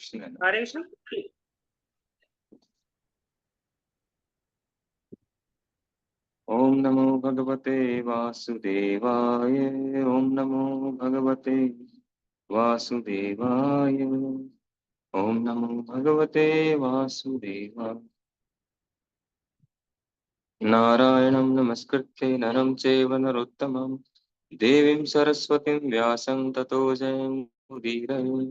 हरे कृष्ण। ओम नमो भगवते वासुदेवाय। ओम नमो भगवते वासुदेवाय। ओम नमो भगवते वासुदेवाय। नारायणं नमस्कृत्य नरं चैव नरोत्तमं देवीं सरस्वतीं व्यासं ततो जयमुदीरये।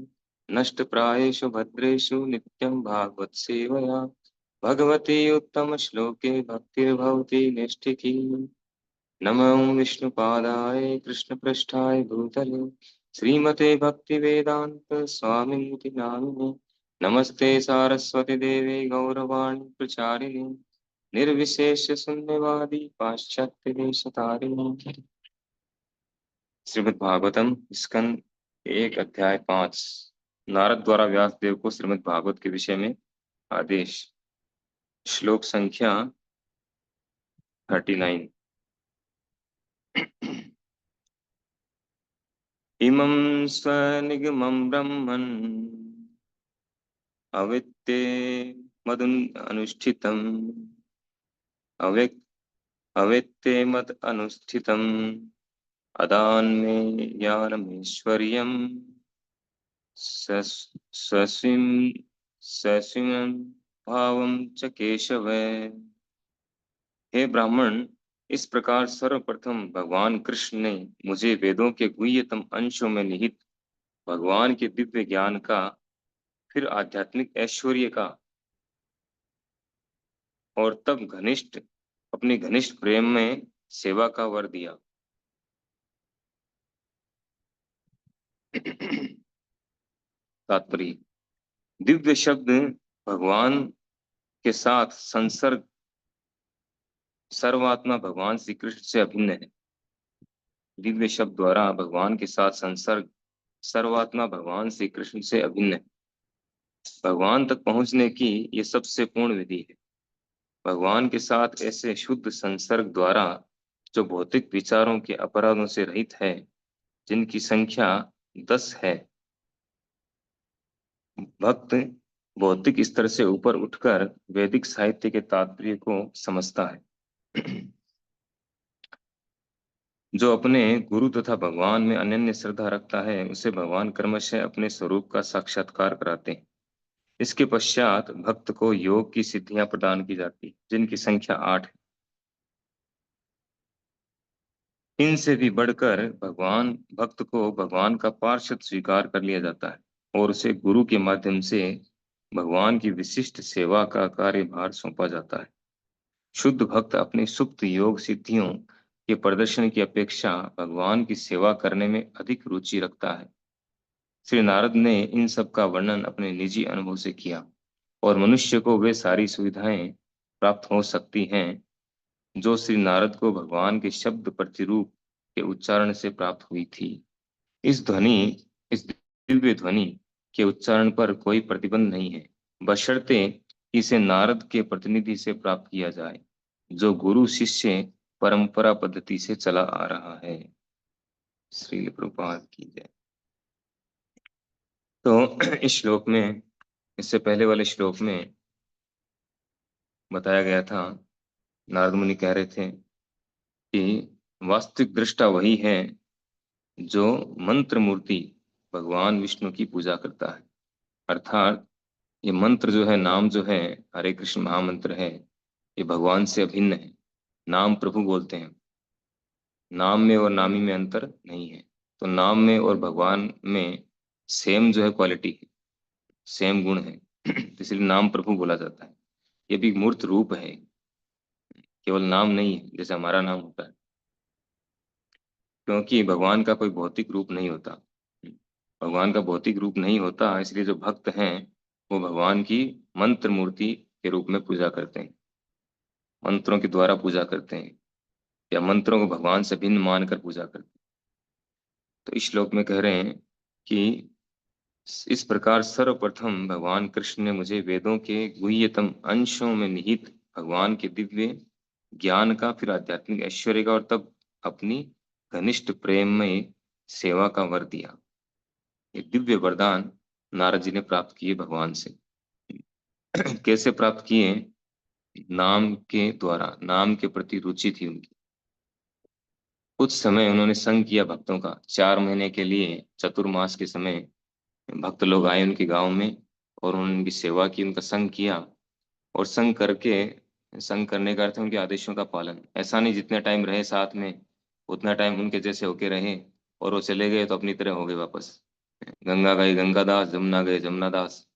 नष्टप्रायेषु भद्रेषु नित्यं भागवत सेवया भगवती उत्तम श्लोके भक्तिर्भवति निष्ठिकी। नमो विष्णुपादाय कृष्णपृष्ठाय भूतले श्रीमते भक्तिवेदांत स्वामिनिति नामिने। नमस्ते सारस्वती देवे गौरवाणी प्रचारिणे निर्विशेष शून्यवादी पाश्चात्य देशतारिणे। श्रीमद् भागवतम स्कंद 1 अध्याय 5। नारद द्वारा व्यास देव को श्रीमद् भागवत के विषय में आदेश। श्लोक संख्या 39। इमं स्वनिगमं ब्रह्मन् अवित्ते मदुन अनुष्ठितम् अवेत्ते मद अनुष्ठितम् अदान्मे ज्ञानमीश्वर्यम् सस्विं भावं च केशव। हे ब्राह्मण, इस प्रकार सर्वप्रथम भगवान कृष्ण ने मुझे वेदों के गुह्यतम अंशों में निहित भगवान के दिव्य ज्ञान का, फिर आध्यात्मिक ऐश्वर्य का और तब अपने घनिष्ठ प्रेम में सेवा का वर दिया। तात्पर्य। दिव्य शब्द भगवान के साथ संसर्ग सर्वात्मा भगवान श्री कृष्ण से अभिन्न है। दिव्य शब्द द्वारा भगवान के साथ संसर्ग सर्वात्मा भगवान श्री कृष्ण से अभिन्न है। भगवान तक पहुंचने की ये सबसे पूर्ण विधि है। भगवान के साथ ऐसे शुद्ध संसर्ग द्वारा जो भौतिक विचारों के अपराधों से रहित है, जिनकी संख्या 10 है, भक्त भौतिक स्तर से ऊपर उठकर वैदिक साहित्य के तात्पर्य को समझता है। जो अपने गुरु तथा भगवान में अनन्य श्रद्धा रखता है, उसे भगवान क्रमशः अपने स्वरूप का साक्षात्कार कराते हैं। इसके पश्चात भक्त को योग की सिद्धियां प्रदान की जाती, जिनकी संख्या 8 है। इनसे भी बढ़कर भक्त को भगवान का पार्षद स्वीकार कर लिया जाता है और उसे गुरु के माध्यम से भगवान की विशिष्ट सेवा का कार्यभार सौंपा जाता है। शुद्ध भक्त अपनी सुप्त योग सिद्धियों के प्रदर्शन की अपेक्षा भगवान की सेवा करने में अधिक रुचि रखता है। श्री नारद ने इन सब का वर्णन अपने निजी अनुभव से किया और मनुष्य को वे सारी सुविधाएं प्राप्त हो सकती हैं जो श्री नारद को भगवान के शब्द प्रतिरूप के उच्चारण से प्राप्त हुई थी। इस दिव्य ध्वनि के उच्चारण पर कोई प्रतिबंध नहीं है, बशर्ते इसे नारद के प्रतिनिधि से प्राप्त किया जाए, जो गुरु शिष्य परंपरा पद्धति से चला आ रहा है। श्रील प्रभुपाद की जय। तो इस श्लोक में, इससे पहले वाले श्लोक में बताया गया था, नारद मुनि कह रहे थे कि वास्तविक दृष्टा वही है जो मंत्र मूर्ति भगवान विष्णु की पूजा करता है। अर्थात ये मंत्र जो है, नाम जो है, हरे कृष्ण महामंत्र है, ये भगवान से अभिन्न है। नाम प्रभु बोलते हैं, नाम में और नामी में अंतर नहीं है। तो नाम में और भगवान में सेम जो है क्वालिटी है, सेम गुण है, इसलिए नाम प्रभु बोला जाता है। ये भी मूर्त रूप है, केवल नाम नहीं है जैसे हमारा नाम होता है, क्योंकि भगवान का कोई भौतिक रूप नहीं होता। भगवान का भौतिक रूप नहीं होता, इसलिए जो भक्त हैं वो भगवान की मंत्र मूर्ति के रूप में पूजा करते हैं, मंत्रों के द्वारा पूजा करते हैं, या मंत्रों को भगवान से भिन्न मानकर पूजा करते हैं। तो इस श्लोक में कह रहे हैं कि इस प्रकार सर्वप्रथम भगवान कृष्ण ने मुझे वेदों के गुह्यतम अंशों में निहित भगवान के दिव्य ज्ञान का, फिर आध्यात्मिक ऐश्वर्य का और तब अपनी घनिष्ठ प्रेम में सेवा का वर दिया। ये दिव्य वरदान नारद जी ने प्राप्त किए भगवान से। कैसे प्राप्त किए? नाम के द्वारा, नाम के प्रति रुचि थी उनकी। कुछ समय उन्होंने संग किया भक्तों का, 4 महीने के लिए चतुर्मास के समय भक्त लोग आए उनके गांव में और उन्होंने उनकी सेवा की, उनका संग किया। और संग करके, संग करने का अर्थ है उनके आदेशों का पालन। ऐसा नहीं जितने टाइम रहे साथ में उतना टाइम उनके जैसे होके रहे और वो चले गए तो अपनी तरह हो गए वापस। गंगा गए गंगा दास, जमुना गए जमुना दास,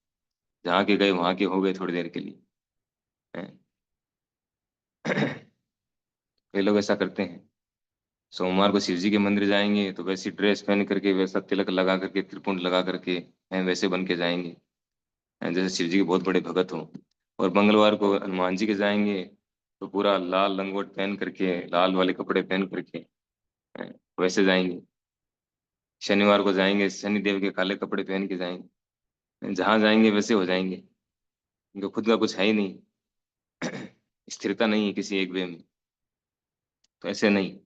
जहाँ के गए वहां के हो गए थोड़ी देर के लिए। हैं? कई लोग ऐसा करते हैं। सोमवार को शिव जी के मंदिर जाएंगे तो वैसी ड्रेस पहन करके, वैसा तिलक लगा करके, त्रिपुंड लगा करके हैं, वैसे बन के जाएंगे, हैं, जैसे शिव जी के बहुत बड़े भगत हों। और मंगलवार को हनुमान जी के जाएंगे तो पूरा लाल लंगोट पहन करके, लाल वाले कपड़े पहन करके हैं, वैसे जाएंगे। शनिवार को जाएंगे, शनि देव के काले कपड़े पहन के जाएंगे। जहां जाएंगे वैसे हो जाएंगे। इनको खुद का कुछ है ही नहीं। स्थिरता नहीं है किसी एक वे में। तो ऐसे नहीं,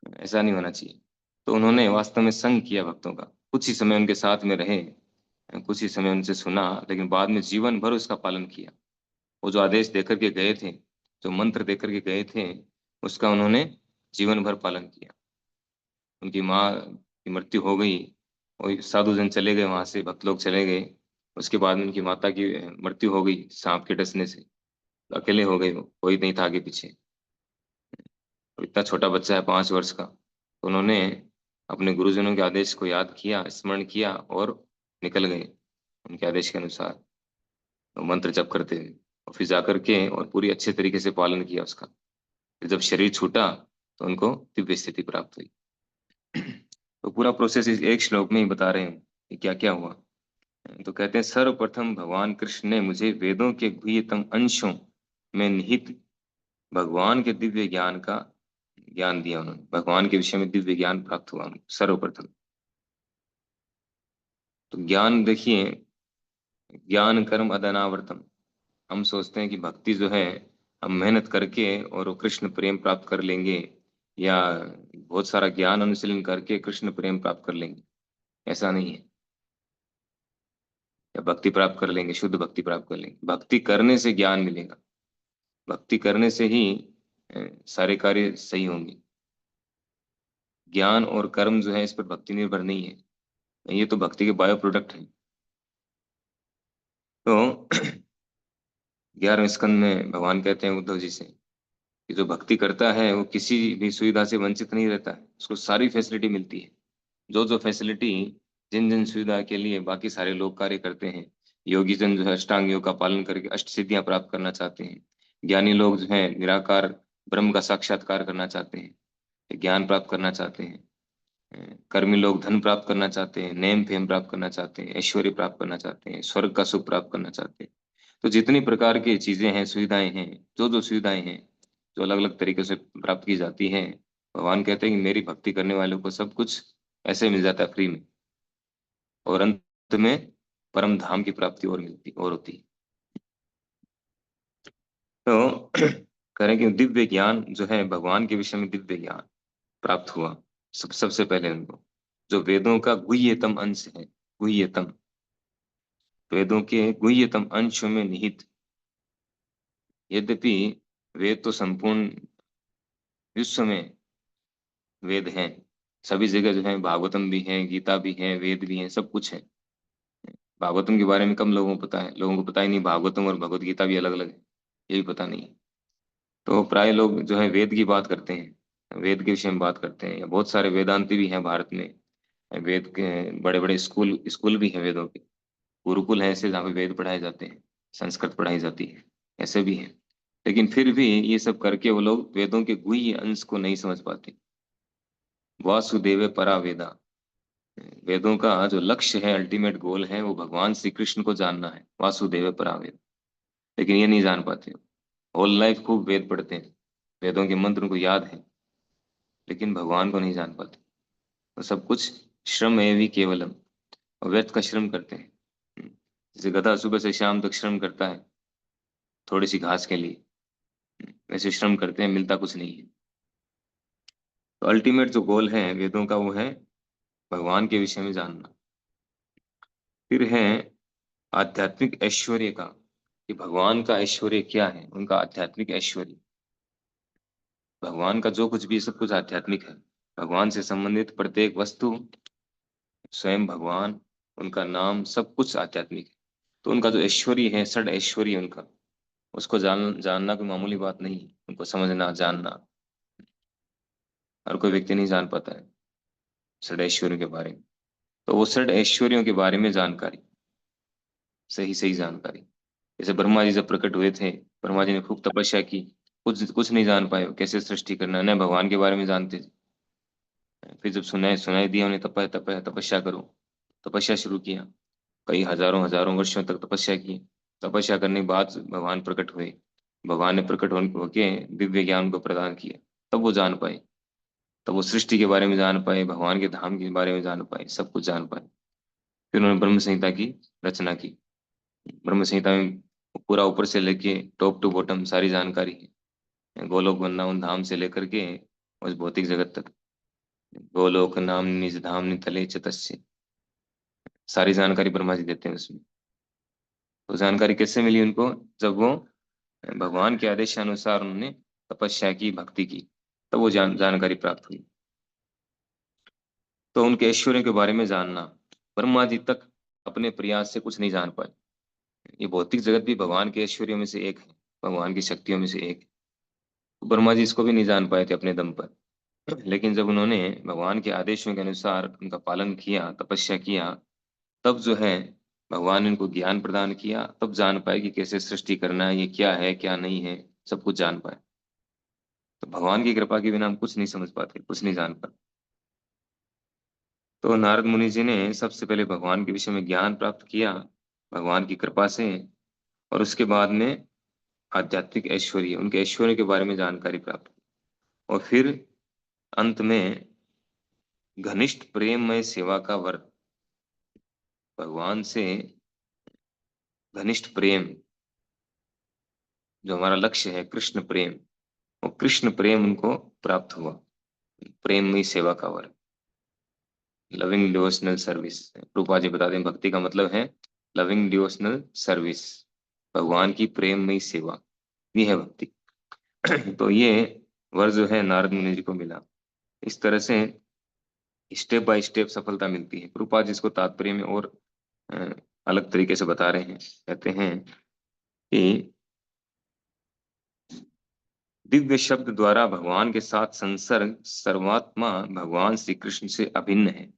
ऐसा नहीं होना चाहिए। तो उन्होंने वास्तव में संग किया भक्तों का, कुछ ही समय उनके साथ में रहे, कुछ ही समय उनसे सुना, लेकिन बाद में जीवन भर उसका पालन किया। वो जो आदेश देकर के गए थे, जो मंत्र देकर के गए थे, उसका उन्होंने जीवन भर पालन किया। उनकी माँ की मृत्यु हो गई और साधु जन चले गए, वहां से भक्त लोग चले गए। उसके बाद में उनकी माता की मृत्यु हो गई सांप के डसने से। तो अकेले हो गए, वो कोई नहीं था आगे पीछे। और इतना छोटा बच्चा है, 5 वर्ष का। तो उन्होंने अपने गुरुजनों के आदेश को याद किया, स्मरण किया और निकल गए उनके आदेश के अनुसार, तो मंत्र जप करते हुए। और फिर जाकर के और पूरी अच्छे तरीके से पालन किया उसका। फिर जब शरीर छूटा तो उनको दिव्य स्थिति प्राप्त हुई। तो पूरा प्रोसेस इस एक श्लोक में ही बता रहे हैं कि क्या क्या हुआ। तो कहते हैं, सर्वप्रथम भगवान कृष्ण ने मुझे वेदों के गुह्यतम अंशों में निहित भगवान के दिव्य ज्ञान का ज्ञान दिया। उन्होंने भगवान के विषय में दिव्य ज्ञान प्राप्त हुआ उनको सर्वप्रथम। तो ज्ञान देखिए, ज्ञान कर्म अदनावर्तम। हम सोचते हैं कि भक्ति जो है हम मेहनत करके और वो कृष्ण प्रेम प्राप्त कर लेंगे, या बहुत सारा ज्ञान अनुशीलन करके कृष्ण प्रेम प्राप्त कर लेंगे। ऐसा नहीं है। या भक्ति प्राप्त कर लेंगे, शुद्ध भक्ति प्राप्त कर लेंगे? भक्ति करने से ज्ञान मिलेगा। भक्ति करने से ही सारे कार्य सही होंगे। ज्ञान और कर्म जो है इस पर भक्ति निर्भर नहीं है, ये तो भक्ति के बायो प्रोडक्ट है। तो 11वें स्कंद में भगवान कहते हैं उद्धव जी से कि जो भक्ति करता है वो किसी भी सुविधा से वंचित नहीं रहता है, उसको सारी फैसिलिटी मिलती है। जो जो फैसिलिटी, जिन जिन सुविधा के लिए बाकी सारे लोग कार्य करते हैं। योगी जन जो है अष्टांग योग का पालन करके अष्ट सिद्धियां प्राप्त करना चाहते हैं। ज्ञानी लोग जो है निराकार ब्रह्म का साक्षात्कार करना चाहते हैं, ज्ञान प्राप्त करना चाहते हैं। कर्मी लोग धन प्राप्त करना चाहते हैं, नेम फेम प्राप्त करना चाहते हैं, ऐश्वर्य प्राप्त करना चाहते हैं, स्वर्ग का सुख प्राप्त करना चाहते हैं। तो जितनी प्रकार की चीजें हैं, सुविधाएं हैं, जो जो सुविधाएं हैं, जो अलग अलग तरीके से प्राप्त की जाती हैं, भगवान कहते हैं कि मेरी भक्ति करने वालों को सब कुछ ऐसे मिल जाता है फ्री में। और अंत में परम धाम की प्राप्ति और मिलती और होती है। तो करें कि दिव्य ज्ञान जो है भगवान के विषय में दिव्य ज्ञान प्राप्त हुआ सबसे पहले उनको, जो वेदों का गुह्यतम अंश है। गुह्यतम, वेदों के गुह्यतम अंशों में निहित। यद्यपि वेद तो संपूर्ण विश्व में वेद हैं, सभी जगह जो है, भागवतम भी है, गीता भी है, वेद भी है, सब कुछ है। भागवतम के बारे में कम लोगों को पता है, लोगों को पता ही नहीं भागवतम और भगवत गीता भी अलग अलग है, ये भी पता नहीं है। तो प्राय लोग जो है वेद की बात करते हैं, वेद के विषय में बात करते हैं। या बहुत सारे वेदांती भी हैं भारत में। वेद के बड़े बड़े स्कूल स्कूल भी हैं वेदों के। गुरुकुल है ऐसे जहाँ पे वेद पढ़ाए जाते हैं, संस्कृत पढ़ाई जाती है, ऐसे भी हैं। लेकिन फिर भी ये सब करके वो लोग वेदों के गुह्य अंश को नहीं समझ पाते। वासुदेव परा वेदा, वेदों का जो लक्ष्य है, अल्टीमेट गोल है, वो भगवान श्री कृष्ण को जानना है। वासुदेव परा वेद, लेकिन ये नहीं जान पाते। होल लाइफ खूब वेद पढ़ते हैं, वेदों के मंत्र को याद है, लेकिन भगवान को नहीं जान पाते। तो सब कुछ श्रम एवं केवलम, व्यर्थ का श्रम करते हैं। जैसे गधा सुबह से शाम तक श्रम करता है थोड़ी सी घास के लिए, वैसे श्रम करते हैं, मिलता कुछ नहीं है। तो अल्टीमेट जो गोल है वेदों का वो है भगवान के विषय में जानना। फिर है आध्यात्मिक ऐश्वर्य का, कि भगवान का ऐश्वर्य क्या है, उनका आध्यात्मिक ऐश्वर्य। भगवान का जो कुछ भी है, सब कुछ आध्यात्मिक है। भगवान से संबंधित प्रत्येक वस्तु, स्वयं भगवान, उनका नाम, सब कुछ आध्यात्मिक है। तो उनका जो ऐश्वर्य है, षड ऐश्वर्य उनका, उसको जानना कोई मामूली बात नहीं है। उनको समझना, जानना, हर कोई व्यक्ति नहीं जान पाता है षड ऐश्वर्यों के बारे में। तो वो षड ऐश्वर्यों के बारे में जानकारी, सही सही जानकारी। जैसे ब्रह्मा जी जब प्रकट हुए थे, ब्रह्मा जी ने खूब तपस्या की, कुछ कुछ नहीं जान पाए कैसे सृष्टि करना है, न भगवान के बारे में जानते थे। फिर जब सुनाई सुनाई दिया उन्हें, तपस्या करो, तपस्या शुरू किया। कई हजारों हजारों वर्षों तक तपस्या की। तपस्या करने के बाद भगवान प्रकट हुए। भगवान ने प्रकट होके दिव्य ज्ञान को प्रदान किया। तब वो जान पाए, तब वो सृष्टि के बारे में जान पाए, भगवान के धाम के बारे में जान पाए, सब कुछ जान पाए। फिर उन्होंने ब्रह्म संहिता की रचना की। ब्रह्म संहिता में पूरा ऊपर से लेके टॉप टू बॉटम सारी जानकारी है। गोलोक वृंदावन धाम से लेकर के उस भौतिक जगत तक, गोलोक नाम निज धाम नितले च तस्य, सारी जानकारी ब्रह्मा जी देते हैं उसमें। तो जानकारी कैसे मिली उनको? जब वो भगवान के आदेशानुसार उन्होंने तपस्या की, भक्ति की, तब वो जानकारी प्राप्त हुई। तो उनके ऐश्वर्य के बारे में जानना, ब्रह्मा जी तक अपने प्रयास से कुछ नहीं जान पाए। ये भौतिक जगत भी भगवान के ऐश्वर्यों में से एक है, भगवान की शक्तियों में से एक है। तो ब्रह्मा जी इसको भी नहीं जान पाए थे अपने दम पर। लेकिन जब उन्होंने भगवान के आदेशों के अनुसार उनका पालन किया, तपस्या किया, तब जो है भगवान ने उनको ज्ञान प्रदान किया। तब जान पाए कि कैसे सृष्टि करना है, ये क्या है क्या नहीं है, सब कुछ जान पाए। तो भगवान की कृपा के बिना हम कुछ नहीं समझ पाते, कुछ नहीं जान पाते। तो नारद मुनि जी ने सबसे पहले भगवान के विषय में ज्ञान प्राप्त किया, भगवान की कृपा से। और उसके बाद में आध्यात्मिक ऐश्वर्य, उनके ऐश्वर्य के बारे में जानकारी प्राप्त की। और फिर अंत में घनिष्ठ प्रेममय सेवा का वर, भगवान से घनिष्ठ प्रेम, जो हमारा लक्ष्य है कृष्ण प्रेम, वो कृष्ण प्रेम उनको प्राप्त हुआ। प्रेममयी सेवा का वर, लविंग डिवोशनल सर्विस। रूपा जी बताते हैं भक्ति का मतलब है लविंग डिवोशनल सर्विस, भगवान की प्रेममयी सेवा, ये है भक्ति। तो ये वर जो है नारद मुनि जी को मिला। इस तरह से स्टेप बाय स्टेप सफलता मिलती है। रूपा जी इसको तात्पर्य में और अ, अलग तरीके से बता रहे हैं। कहते हैं कि दिव्य शब्द द्वारा भगवान के साथ संसर्ग, सर्वात्मा भगवान श्री कृष्ण से अभिन्न है।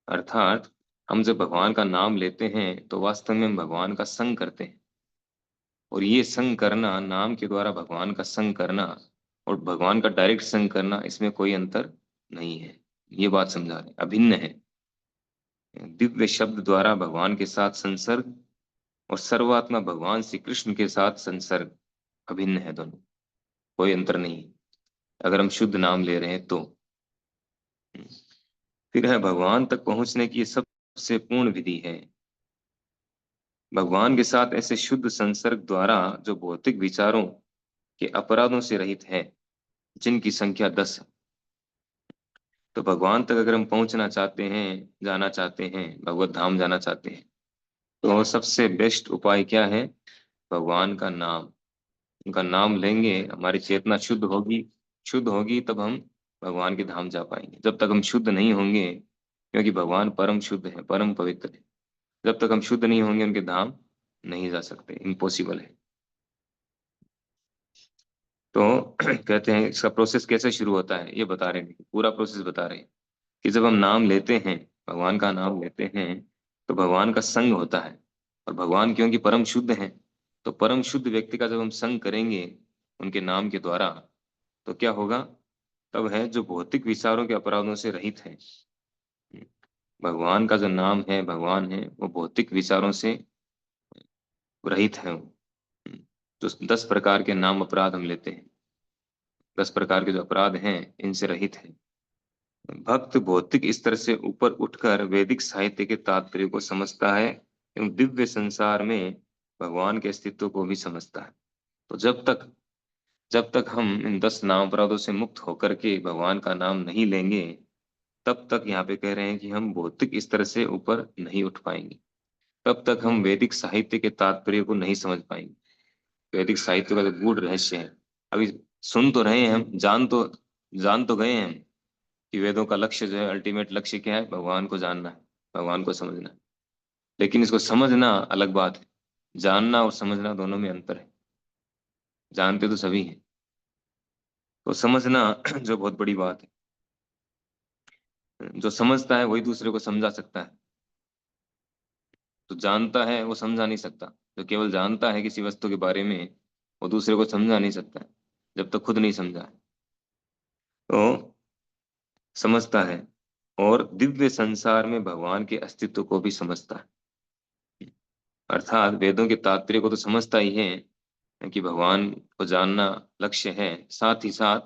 अर्थात हम जब भगवान का नाम लेते हैं तो वास्तव में हम भगवान का संग करते हैं। और ये संग करना, नाम के द्वारा भगवान का संग करना और भगवान का डायरेक्ट संग करना, इसमें कोई अंतर नहीं है। ये बात समझा रहे हैं, अभिन्न है। दिव्य शब्द द्वारा भगवान के साथ संसर्ग और सर्वात्मा भगवान श्री कृष्ण के साथ संसर्ग अभिन्न है, दोनों, कोई अंतर नहीं है अगर हम शुद्ध नाम ले रहे हैं तो। फिर है भगवान तक पहुंचने की सबसे पूर्ण विधि है भगवान के साथ ऐसे शुद्ध संसर्ग द्वारा जो भौतिक विचारों के अपराधों से रहित है, जिनकी संख्या 10 है। तो भगवान तक अगर हम पहुंचना चाहते हैं, जाना चाहते हैं, भगवत धाम जाना चाहते हैं, तो सबसे बेस्ट उपाय क्या है? भगवान का नाम। उनका नाम लेंगे, हमारी चेतना शुद्ध होगी। शुद्ध होगी तब हम भगवान के धाम जा पाएंगे। जब तक हम शुद्ध नहीं होंगे, क्योंकि भगवान परम शुद्ध है, परम पवित्र है, जब तक हम शुद्ध नहीं होंगे उनके धाम नहीं जा सकते, इम्पॉसिबल है। तो कहते हैं इसका प्रोसेस कैसे शुरू होता है, ये बता रहे हैं, पूरा प्रोसेस बता रहे हैं कि जब हम नाम लेते हैं, भगवान का नाम लेते हैं, तो भगवान का संग होता है। और भगवान क्योंकि परम शुद्ध है, तो परम शुद्ध व्यक्ति का जब हम संग करेंगे उनके नाम के द्वारा, तो क्या होगा? तब है जो भौतिक विचारों के अपराधों से रहित है। भगवान का जो नाम है, भगवान है, वो भौतिक विचारों से रहित है। जो 10 प्रकार के नाम अपराध हम लेते हैं, 10 प्रकार के जो अपराध हैं, इनसे रहित है। भक्त भौतिक स्तर से ऊपर उठकर वैदिक साहित्य के तात्पर्य को समझता है एवं दिव्य संसार में भगवान के अस्तित्व को भी समझता है। तो जब तक हम इन 10 नाम अपराधों से मुक्त होकर के भगवान का नाम नहीं लेंगे, तब तक यहाँ पे कह रहे हैं कि हम भौतिक स्तर से ऊपर नहीं उठ पाएंगे। तब तक हम वैदिक साहित्य के तात्पर्य को नहीं समझ पाएंगे। वैदिक साहित्य का जो गूढ़ रहस्य है, अभी सुन तो रहे हैं हम, जान तो गए हैं हम कि वेदों का लक्ष्य जो है, अल्टीमेट लक्ष्य क्या है, भगवान को जानना है, भगवान को समझना है। लेकिन इसको समझना अलग बात है, जानना और समझना दोनों में अंतर है। जानते तो सभी हैं, तो समझना जो बहुत बड़ी बात है। जो समझता है वही दूसरे को समझा सकता है, जो जानता है वो समझा नहीं सकता। जो केवल जानता है किसी वस्तु के बारे में, वो दूसरे को समझा नहीं सकता है जब तक खुद नहीं समझा है। तो समझता है, और दिव्य संसार में भगवान के अस्तित्व को भी समझता है। अर्थात वेदों के तात्पर्य को तो समझता ही है कि भगवान को जानना लक्ष्य है, साथ ही साथ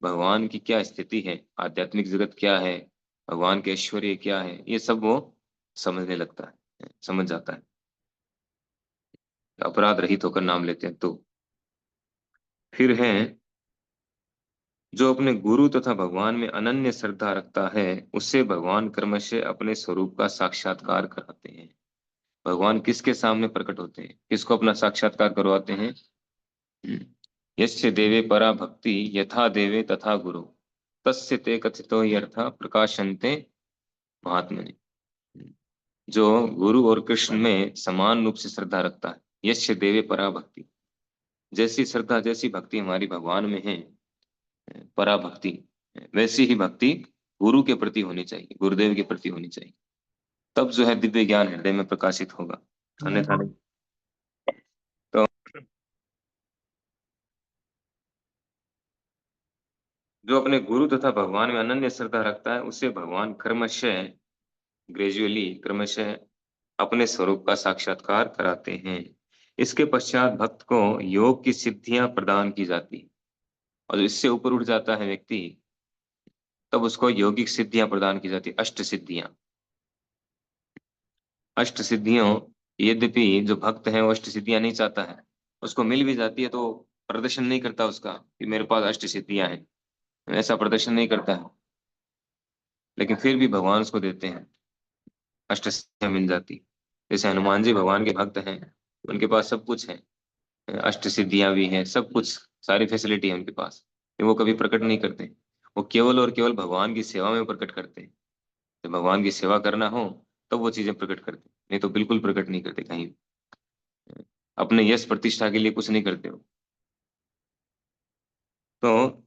भगवान की क्या स्थिति है, आध्यात्मिक जगत क्या है, भगवान के ऐश्वर्य क्या है, ये सब वो समझने लगता है, समझ जाता है। अपराध रहित होकर नाम लेते हैं। तो फिर है, जो अपने गुरु तथा भगवान में अनन्य श्रद्धा रखता है, उससे भगवान क्रमशः अपने स्वरूप का साक्षात्कार कराते हैं। भगवान किसके सामने प्रकट होते हैं, किसको अपना साक्षात्कार करवाते हैं? यस्य देवे परा भक्ति यथा देवे तथा गुरु, तस्य ते कथितो यर्था प्रकाशन्ते महात्मने। जो गुरु और कृष्ण में समान रूप से श्रद्धा रखता है, यस्य देवे परा भक्ति, जैसी श्रद्धा जैसी भक्ति हमारी भगवान में है, परा भक्ति, वैसी ही भक्ति गुरु के प्रति होनी चाहिए, गुरुदेव के प्रति होनी चाहिए। तब जो है दिव्य ज्ञान हृदय में प्रकाशित होगा, अन्यथा नहीं। तो जो अपने गुरु तथा भगवान में अनन्य श्रद्धा रखता है, उसे भगवान क्रमशः, ग्रेजुअली, क्रमशः अपने स्वरूप का साक्षात्कार कराते हैं। इसके पश्चात भक्त को योग की सिद्धियां प्रदान की जाती हैं, और इससे ऊपर उठ जाता है व्यक्ति, तब उसको यौगिक सिद्धियां प्रदान की जाती है, अष्ट सिद्धियां। अष्ट सिद्धियों, यद्यपि जो भक्त है वो अष्ट सिद्धियां नहीं चाहता है, उसको मिल भी जाती है तो प्रदर्शन नहीं करता उसका कि मेरे पास अष्ट सिद्धियां हैं, ऐसा प्रदर्शन नहीं करता है। लेकिन फिर भी भगवान उसको देते हैं, अष्ट सिद्धियां मिल जाती। जैसे हनुमान जी भगवान के भक्त हैं, उनके पास सब कुछ है, अष्ट सिद्धियां भी हैं, सब कुछ, सारी फैसिलिटी है उनके पास, लेकिन वो कभी प्रकट नहीं करते। वो केवल और केवल भगवान की सेवा में प्रकट करते हैं। जब भगवान की सेवा करना हो तब वो चीजें प्रकट करते हैं, नहीं तो बिल्कुल प्रकट नहीं करते कहीं भी। अपने यश प्रतिष्ठा के लिए कुछ नहीं करते हो। तो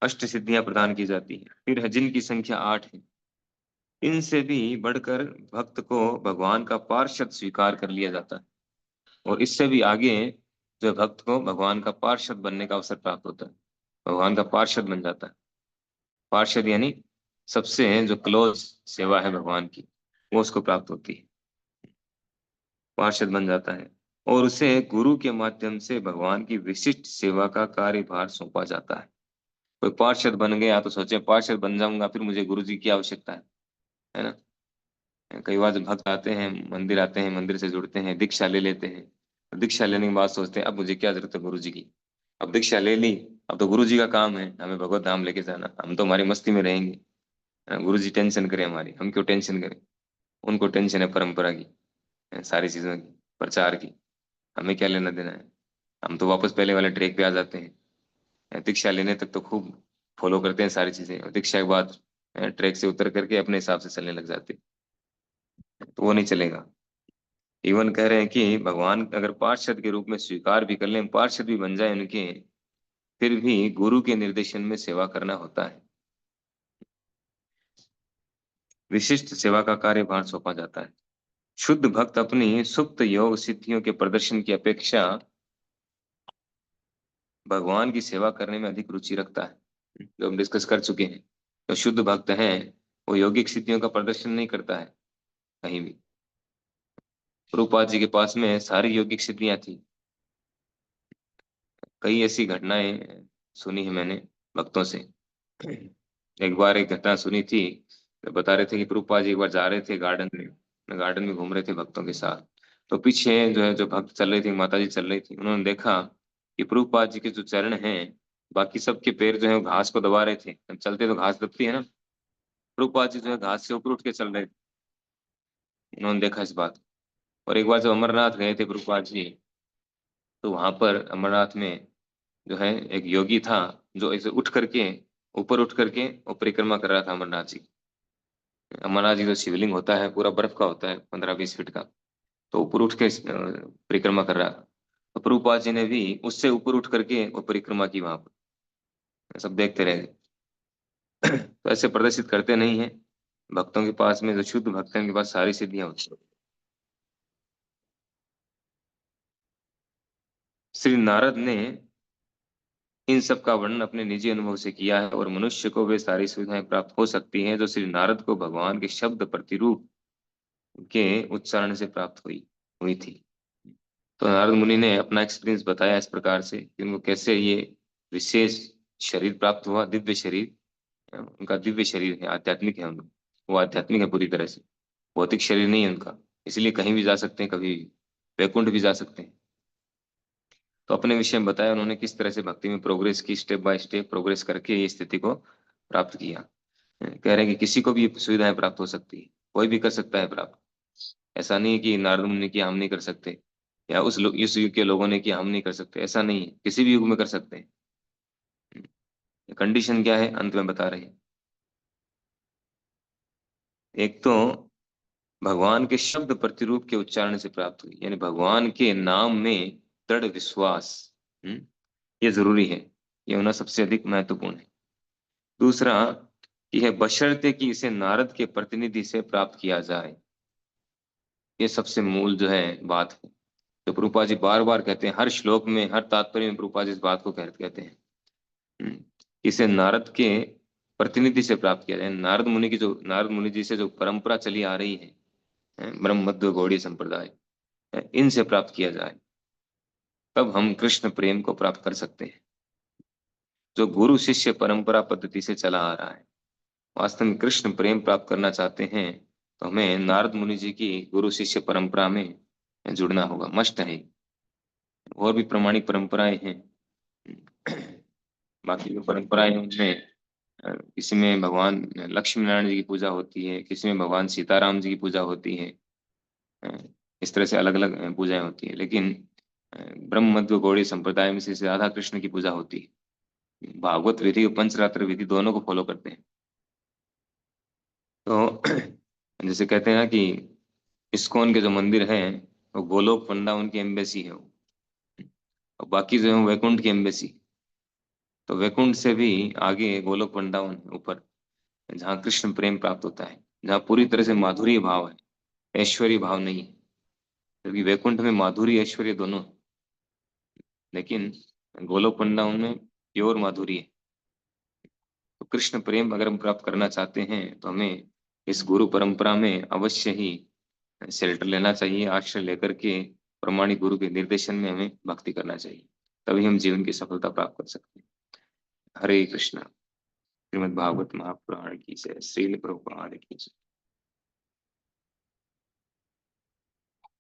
अष्ट सिद्धियां प्रदान की जाती हैं। फिर है जिनकी संख्या 8 है, इनसे भी बढ़कर भक्त को भगवान का पार्षद स्वीकार कर लिया जाता है, और इससे भी आगे जो भक्त को भगवान का पार्षद बनने का अवसर प्राप्त होता है, भगवान का पार्षद बन जाता है। पार्षद यानी सबसे जो क्लोज सेवा है भगवान की, वो उसको प्राप्त होती है, पार्षद बन जाता है। और उसे गुरु के माध्यम से भगवान की विशिष्ट सेवा का कार्यभार सौंपा जाता है। कोई पार्षद बन गया तो सोचे पार्षद बन जाऊंगा, फिर मुझे गुरु जी की आवश्यकता है ना। कई बार जब भक्त आते हैं, मंदिर आते हैं, मंदिर से जुड़ते हैं, दीक्षा ले लेते हैं, दीक्षा लेने के बाद सोचते हैं अब मुझे क्या जरूरत है गुरु जी की। अब दीक्षा ले ली, अब तो गुरु जी का काम है हमें भगवत धाम लेके जाना, हम तो हमारी मस्ती में रहेंगे, गुरु जी टेंशन करें हमारी, हम क्यों टेंशन करें। उनको टेंशन है परंपरा की, सारी चीजों की, प्रचार की, हमें क्या लेना देना है। हम तो वापस पहले वाले ट्रैक पे आ जाते हैं, दीक्षा लेने तक तो खूब फॉलो करते हैं सारी चीजें, और दीक्षा के बाद ट्रैक से उतर करके अपने हिसाब से चलने लग जाते हैं, तो वो नहीं चलेगा। इवन कह रहे हैं कि भगवान अगर पार्षद के रूप में स्वीकार भी कर लें, पार्षद भी बन जाए उनके, फिर भी गुरु के निर्देशन में सेवा करना होता है, विशिष्ट सेवा का कार्यभार सौंपा जाता है। शुद्ध भक्त अपनी सुप्त योग सिद्धियों के प्रदर्शन की अपेक्षा भगवान की सेवा करने में अधिक रुचि रखता है, जो हम डिस्कस कर चुके हैं। जो शुद्ध भक्त है, वो यौगिक सिद्धियों का प्रदर्शन नहीं करता है कहीं भी। प्रभुपाद जी के पास में सारी यौगिक सिद्धियां थी। कई ऐसी घटनाएं सुनी है मैंने भक्तों से। एक बार एक घटना सुनी थी, तो बता रहे थे कि प्रभुपाद जी एक बार जा रहे थे गार्डन में घूम रहे थे भक्तों के साथ। तो पीछे जो है, जो भक्त चल रही थी, माता जी चल रही थी, उन्होंने देखा कि प्रभुपाद जी के जो चरण हैं, बाकी सबके पैर जो है वो घास को दबा रहे थे, चलते तो घास दबती है ना, प्रभुपाद जी जो है घास से ऊपर उठ के चल रहे थे। उन्होंने देखा इस बात, और एक बार जब अमरनाथ गए थे प्रभुपाद जी, तो वहां पर अमरनाथ में जो है एक योगी था, जो ऐसे उठ करके, ऊपर उठ करके वो परिक्रमा कर रहा था अमरनाथ जी। अमरनाथ जी जो शिवलिंग होता है पूरा बर्फ का होता है, 15-20 फीट का। तो ऊपर उठ के परिक्रमा कर रहा था। तो प्रभुपाद जी ने भी उससे ऊपर उठ करके वो परिक्रमा की वहां पर, सब देखते रहे। तो ऐसे प्रदर्शित करते नहीं है। भक्तों के पास में, जो शुद्ध भक्त हैं, उनके पास सारी सिद्धियां होती हैं। श्री नारद ने इन सब का वर्णन अपने निजी अनुभव से किया है, और मनुष्य को वे सारी सुविधाएं प्राप्त हो सकती हैं जो श्री नारद को भगवान के शब्द प्रतिरूप के उच्चारण से प्राप्त हुई हुई थी। तो नारद मुनि ने अपना एक्सपीरियंस बताया इस प्रकार से कि उनको कैसे ये विशेष शरीर प्राप्त हुआ, दिव्य शरीर। उनका दिव्य शरीर है, आध्यात्मिक है उनका। वो आध्यात्मिक है पूरी तरह से, भौतिक शरीर नहीं है उनका। इसलिए कहीं भी जा सकते हैं, कभी भी वैकुंठ भी जा सकते हैं। तो अपने विषय में बताया उन्होंने किस तरह से भक्ति में प्रोग्रेस की, स्टेप बाय स्टेप प्रोग्रेस करके ये स्थिति को प्राप्त किया। कह रहे हैं कि किसी को भी ये सुविधाएं प्राप्त हो सकती है, कोई भी कर सकता है प्राप्त। ऐसा नहीं है कि नारद मुनि ने किया हम नहीं कर सकते, या उस युग के लोगों ने किया हम नहीं कर सकते, ऐसा नहीं है, किसी भी युग में कर सकते हैं। कंडीशन क्या है अंत में बता रहे हैं। एक तो भगवान के शब्द प्रतिरूप के उच्चारण से प्राप्त हुई, यानी भगवान के नाम में दृढ़ विश्वास। हम्म, ये जरूरी है, ये होना सबसे अधिक महत्वपूर्ण है। दूसरा, यह बशर्ते कि इसे नारद के प्रतिनिधि से प्राप्त किया जाए। ये सबसे मूल जो है बात है, जो प्रभुपाद जी बार बार कहते हैं, हर श्लोक में, हर तात्पर्य में प्रभुपाद जी इस बात को कहते हैं। हम्म, इसे नारद के प्रतिनिधि से प्राप्त किया जाए। नारद मुनि जी से जो परंपरा चली आ रही है, ब्रह्म मध्व गौड़ीय संप्रदाय, इनसे प्राप्त किया जाए, तब हम कृष्ण प्रेम को प्राप्त कर सकते हैं, जो गुरु शिष्य परंपरा पद्धति से चला आ रहा है। वास्तव में कृष्ण प्रेम प्राप्त करना चाहते हैं तो हमें नारद मुनि जी की गुरु शिष्य परंपरा में जुड़ना होगा, मस्ट है। और भी प्रमाणिक परंपराएं हैं। बाकी जो परंपराएं हैं उनमें किसी में भगवान लक्ष्मी नारायण जी की पूजा होती है, किसी में भगवान सीताराम जी की पूजा होती है। अ, इस तरह से अलग अलग पूजाएं होती है, लेकिन ब्रह्म मध्व गौड़ीय संप्रदाय में से राधा कृष्ण की पूजा होती है। भागवत विधि और पंचरात्र विधि दोनों को फॉलो करते हैं। तो जैसे कहते हैं ना कि इस्कॉन के जो मंदिर हैं, वो गोलोक वृंदावन की एम्बेसी है वो, और बाकी जो है वो वैकुंठ की एम्बेसी। तो वैकुंठ से भी आगे गोलोक वृंदावन है ऊपर, जहाँ कृष्ण प्रेम प्राप्त होता है, जहाँ पूरी तरह से माधुर्य भाव है, ऐश्वर्य भाव नहीं है। क्योंकि वैकुंठ में माधुर्य ऐश्वर्य दोनों है, लेकिन गोलोक वृंदावन में प्योर माधुर्य है। तो कृष्ण प्रेम अगर हम प्राप्त करना चाहते हैं तो हमें इस गुरु परंपरा में अवश्य ही शेल्टर लेना चाहिए, आश्रय लेकर के प्रमाणिक गुरु के निर्देशन में हमें भक्ति करना चाहिए। तभी हम जीवन की सफलता प्राप्त कर सकते हैं। हरे कृष्णा। श्रीमद् भागवत महापुराण की जय। श्रील प्रभुपाद की जय।